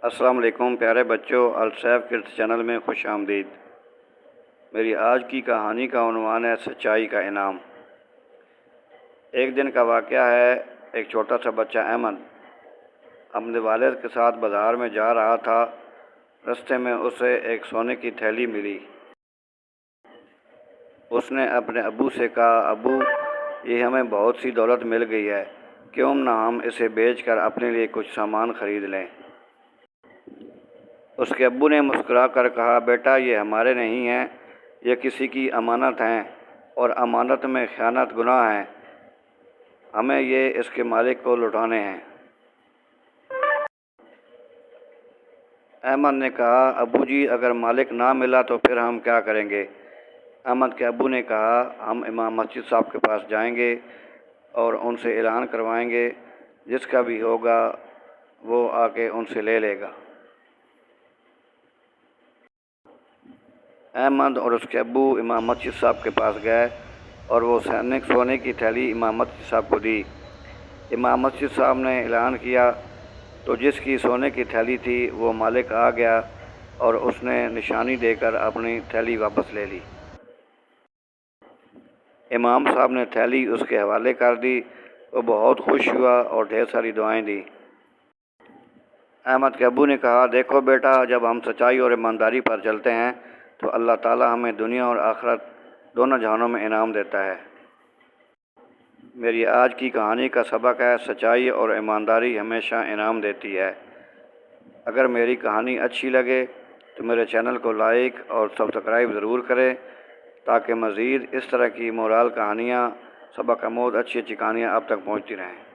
السلام علیکم پیارے بچوں، السیف کڈس چینل میں خوش آمدید۔ میری آج کی کہانی کا عنوان ہے سچائی کا انعام۔ ایک دن کا واقعہ ہے، ایک چھوٹا سا بچہ احمد اپنے والد کے ساتھ بازار میں جا رہا تھا۔ رستے میں اسے ایک سونے کی تھیلی ملی۔ اس نے اپنے ابو سے کہا، ابو یہ ہمیں بہت سی دولت مل گئی ہے، کیوں نہ ہم اسے بیچ کر اپنے لیے کچھ سامان خرید لیں۔ اس کے ابو نے مسکرا کر کہا، بیٹا یہ ہمارے نہیں ہیں، یہ کسی کی امانت ہیں، اور امانت میں خیانت گناہ ہے، ہمیں یہ اس کے مالک کو لوٹانے ہیں۔ احمد نے کہا، ابو جی اگر مالک نہ ملا تو پھر ہم کیا کریں گے؟ احمد کے ابو نے کہا، ہم امام مسجد صاحب کے پاس جائیں گے اور ان سے اعلان کروائیں گے، جس کا بھی ہوگا وہ آ کے ان سے لے لے گا۔ احمد اور اس کے ابو امام مسجد صاحب کے پاس گئے اور وہ سونے کی تھیلی امام مسجد صاحب کو دی۔ امام مسجد صاحب نے اعلان کیا تو جس کی سونے کی تھیلی تھی وہ مالک آ گیا اور اس نے نشانی دے کر اپنی تھیلی واپس لے لی۔ امام صاحب نے تھیلی اس کے حوالے کر دی۔ وہ بہت خوش ہوا اور ڈھیر ساری دعائیں دی۔ احمد کے ابو نے کہا، دیکھو بیٹا، جب ہم سچائی اور ایمانداری پر چلتے ہیں تو اللہ تعالیٰ ہمیں دنیا اور آخرت دونوں جہانوں میں انعام دیتا ہے۔ میری آج کی کہانی کا سبق ہے، سچائی اور ایمانداری ہمیشہ انعام دیتی ہے۔ اگر میری کہانی اچھی لگے تو میرے چینل کو لائک اور سبسکرائب ضرور کریں تاکہ مزید اس طرح کی مورال کہانیاں، سبق آموز اچھی کہانیاں آپ تک پہنچتی رہیں۔